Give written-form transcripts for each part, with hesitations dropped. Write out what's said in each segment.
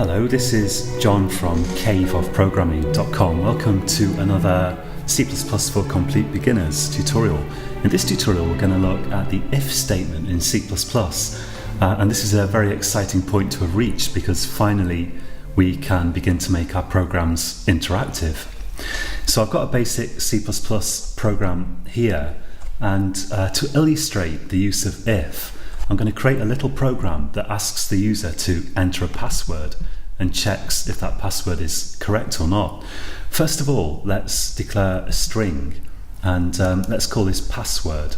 Hello, this is John from caveofprogramming.com. Welcome to another C++ for Complete Beginners tutorial. In this tutorial we're going to look at the if statement in C++, and this is a very exciting point to have reached because finally we can begin to make our programs interactive. So I've got a basic C++ program here, and to illustrate the use of if, I'm going to create a little program that asks the user to enter a password and checks if that password is correct or not. First of all, let's declare a string, and let's call this password.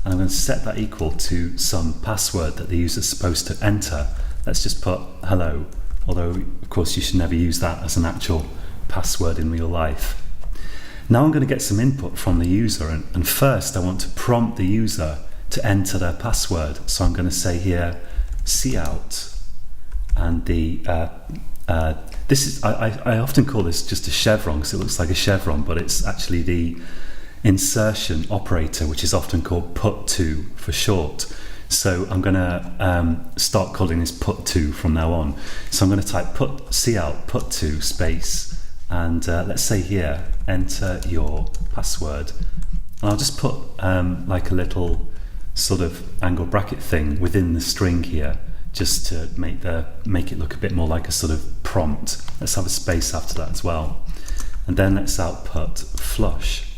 And I'm going to set that equal to some password that the user is supposed to enter. Let's just put hello, although of course you should never use that as an actual password in real life. Now I'm going to get some input from the user, and first I want to prompt the user to enter their password. So I'm going to say here cout, and the this is I often call this just a chevron because it looks like a chevron, but it's actually the insertion operator, which is often called put2 for short. So I'm going to start calling this put2 from now on. So I'm going to type cout put2 space, and let's say here enter your password, and I'll just put like a little sort of angle bracket thing within the string here, just to make it look a bit more like a sort of prompt. Let's have a space after that as well, and then let's output flush.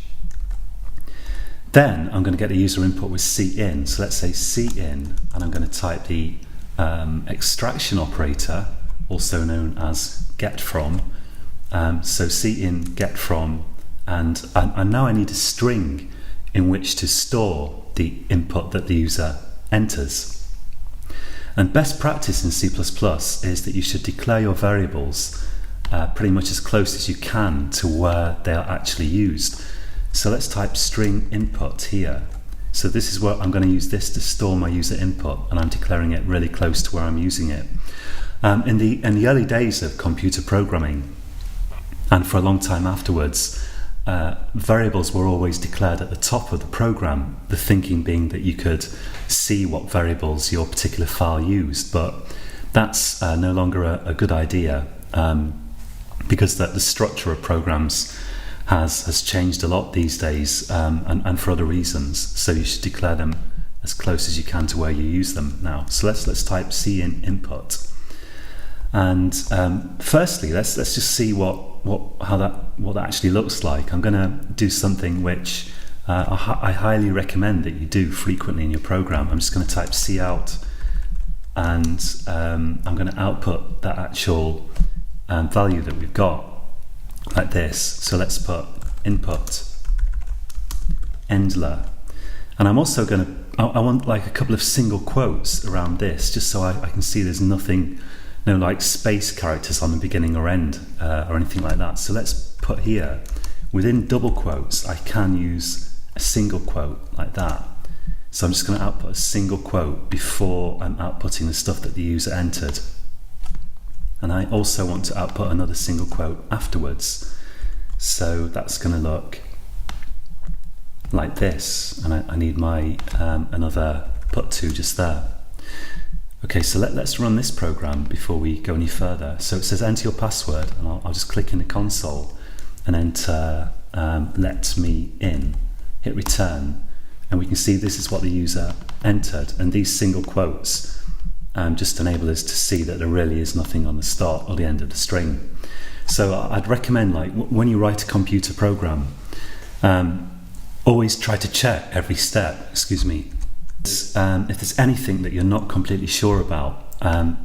Then I'm going to get the user input with cin, so let's say cin, and I'm going to type the extraction operator, also known as get from. So cin get from, and now I need a string in which to store the input that the user enters. And best practice in C++ is that you should declare your variables pretty much as close as you can to where they are actually used. So let's type string input here. So this is where I'm going to use this to store my user input, and I'm declaring it really close to where I'm using it. In the early days of computer programming, and for a long time afterwards, variables were always declared at the top of the program, the thinking being that you could see what variables your particular file used, but that's no longer a good idea, because the structure of programs has changed a lot these days, and for other reasons. So you should declare them as close as you can to where you use them now. So let's type cin input, and firstly let's just see how that actually looks like. I'm going to do something which I highly recommend that you do frequently in your program. I'm just going to type cout, and I'm going to output that actual value that we've got like this. So let's put input endler, and I'm also going to I want like a couple of single quotes around this, just so I can see there's nothing, no like space characters on the beginning or end or anything like that. So let's put here within double quotes I can use a single quote like that. So I'm just going to output a single quote before I'm outputting the stuff that the user entered, and I also want to output another single quote afterwards. So that's going to look like this, and I need my another put2 just there. Okay, so let's run this program before we go any further. So it says enter your password, and I'll just click in the console and enter let me in, hit return, and we can see this is what the user entered, and these single quotes just enable us to see that there really is nothing on the start or the end of the string. So I'd recommend, like, when you write a computer program, always try to check every step. Excuse me. If there's anything that you're not completely sure about,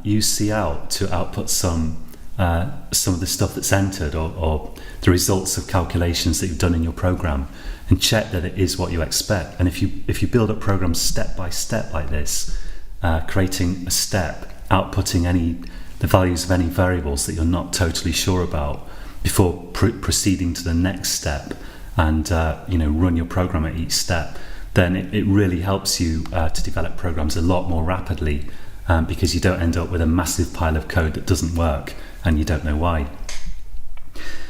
use cout to output some of the stuff that's entered, or the results of calculations that you've done in your program, and check that it is what you expect. And if you build up programs step by step like this, creating a step, outputting the values of any variables that you're not totally sure about before proceeding to the next step, and run your program at each step, then it really helps you to develop programs a lot more rapidly, because you don't end up with a massive pile of code that doesn't work and you don't know why.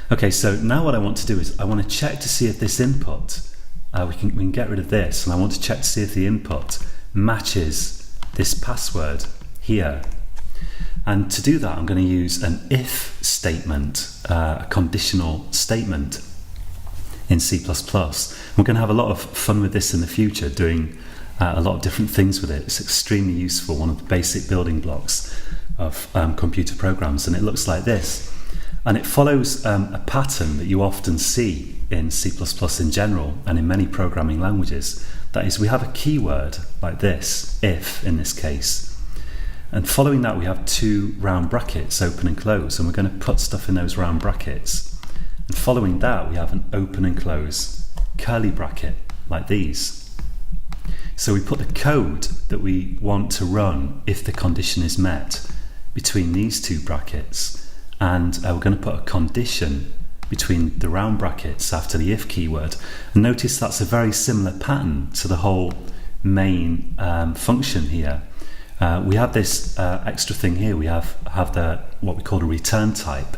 Okay, so now what I want to do is I want to check to see if this input, we can get rid of this, and I want to check to see if the input matches this password here. And to do that, I'm going to use an if statement, a conditional statement in C++. We're going to have a lot of fun with this in the future, doing a lot of different things with it. It's extremely useful, one of the basic building blocks of computer programs, and it looks like this. And it follows a pattern that you often see in C++ in general and in many programming languages. That is, we have a keyword like this, if in this case. And following that, we have two round brackets, open and close, and we're going to put stuff in those round brackets. And following that, we have an open and close curly bracket like these. So we put the code that we want to run if the condition is met between these two brackets. And we're going to put a condition between the round brackets after the if keyword. And notice that's a very similar pattern to the whole main function here. We have this extra thing here. We have the what we call a return type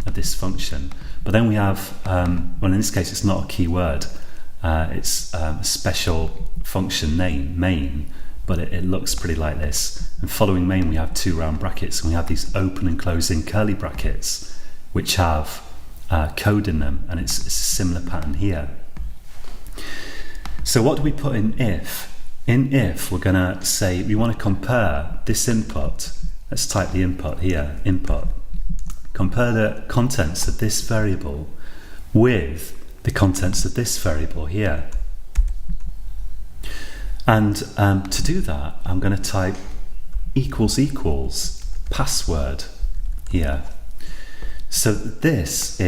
of this function. But then we have, well, in this case, it's not a keyword. It's a special function name, main, but it looks pretty like this. And following main, we have two round brackets, and we have these open and closing curly brackets, which have code in them, and it's a similar pattern here. So what do we put in if? In if, we're going to say we want to compare this input. Let's type the input here, input. Compare the contents of this variable with the contents of this variable here. And to do that, I'm going to type equals equals password here. So this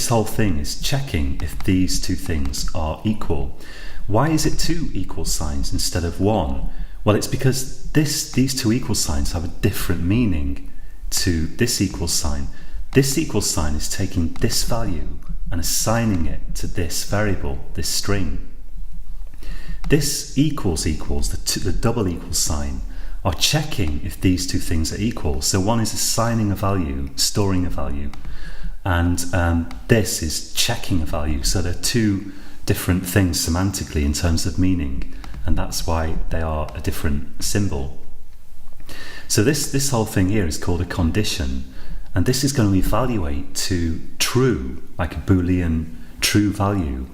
whole thing is checking if these two things are equal. Why is it two equal signs instead of one? Well, it's because these two equal signs have a different meaning to this equal sign. This equal sign is taking this value and assigning it to this variable, this string. This equals equals, the double equal sign, are checking if these two things are equal. So one is assigning a value, storing a value, and this is checking a value. So they're two different things semantically in terms of meaning, and that's why they are a different symbol. So this whole thing here is called a condition, and this is going to evaluate to true, like a Boolean true value,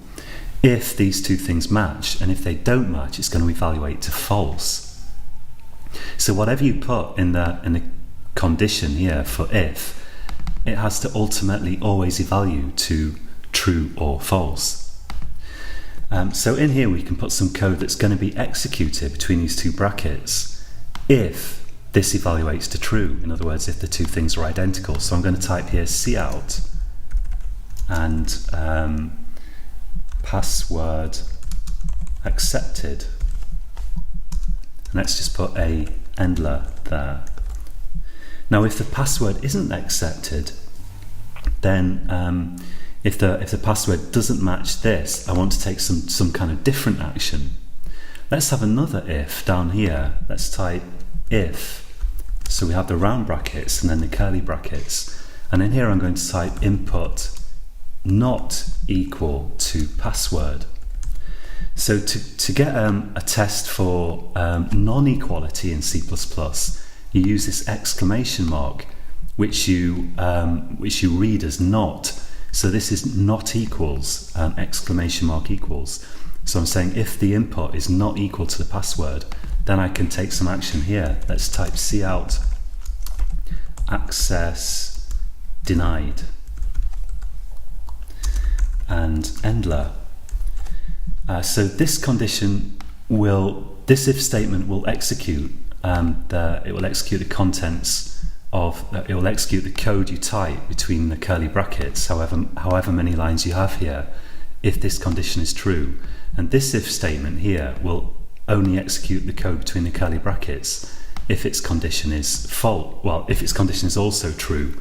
if these two things match, and if they don't match, it's going to evaluate to false. So whatever you put in the condition here for if, it has to ultimately always evaluate to true or false. So in here we can put some code that's going to be executed between these two brackets if this evaluates to true. In other words, if the two things are identical. So I'm going to type here cout and password accepted. And let's just put a endler there. Now if the password isn't accepted, then if the password doesn't match this, I want to take some kind of different action. Let's have another if down here. Let's type if. So we have the round brackets and then the curly brackets. And in here I'm going to type input not equal to password. So to get a test for non-equality in C++, you use this exclamation mark, which you read as not. So this is not equals, exclamation mark equals. So I'm saying if the input is not equal to the password, then I can take some action here. Let's type cout access denied and endler. So this condition this if statement will execute it will execute the contents of it will execute the code you type between the curly brackets, however many lines you have here, if this condition is true. And this if statement here will only execute the code between the curly brackets if its condition is false. Well, if its condition is also true,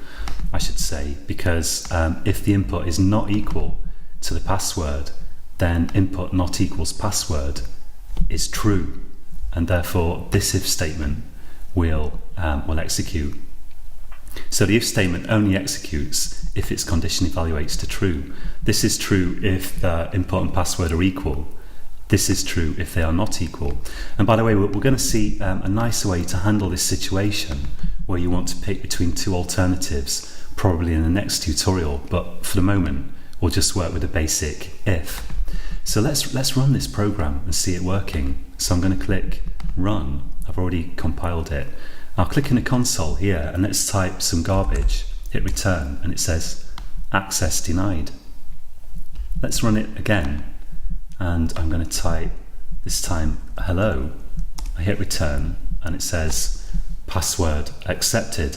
I should say, because if the input is not equal to the password, then input not equals password is true, and therefore this if statement will execute. So the if statement only executes if its condition evaluates to true. This is true if the input and password are equal. This is true if they are not equal. And by the way, we're going to see a nicer way to handle this situation where you want to pick between two alternatives, probably in the next tutorial, but for the moment we'll just work with a basic if. So let's run this program and see it working. So I'm going to click run. I've already compiled it. I'll click in the console here and let's type some garbage, hit return, and it says access denied. Let's run it again, and I'm going to type this time hello. I hit return and it says password accepted.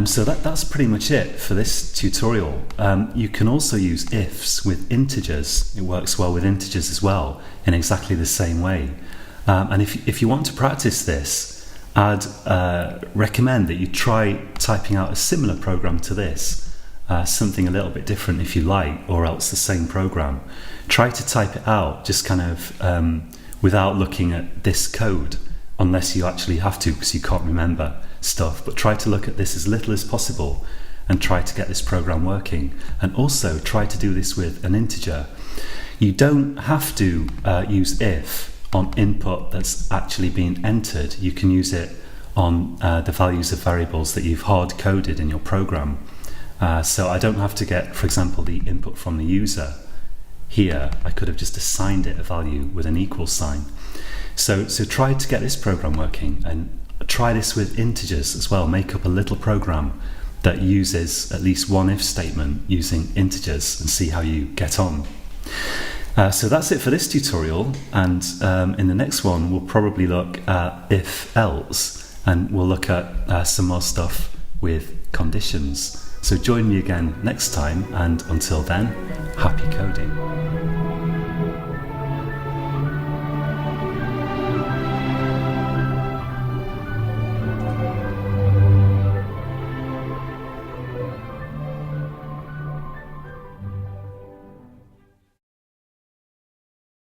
So that's pretty much it for this tutorial. You can also use ifs with integers. It works well with integers as well in exactly the same way. And if you want to practice this, I'd recommend that you try typing out a similar program to this, something a little bit different if you like, or else the same program. Try to type it out just kind of without looking at this code, unless you actually have to because you can't remember stuff, but try to look at this as little as possible and try to get this program working. And also try to do this with an integer. You don't have to use if on input that's actually being entered. You can use it on the values of variables that you've hard coded in your program. So I don't have to get, for example, the input from the user. Here I could have just assigned it a value with an equal sign. So try to get this program working, and try this with integers as well. Make up a little program that uses at least one if statement using integers and see how you get on. So that's it for this tutorial, and in the next one we'll probably look at if else, and we'll look at some more stuff with conditions. So join me again next time, and until then, happy coding.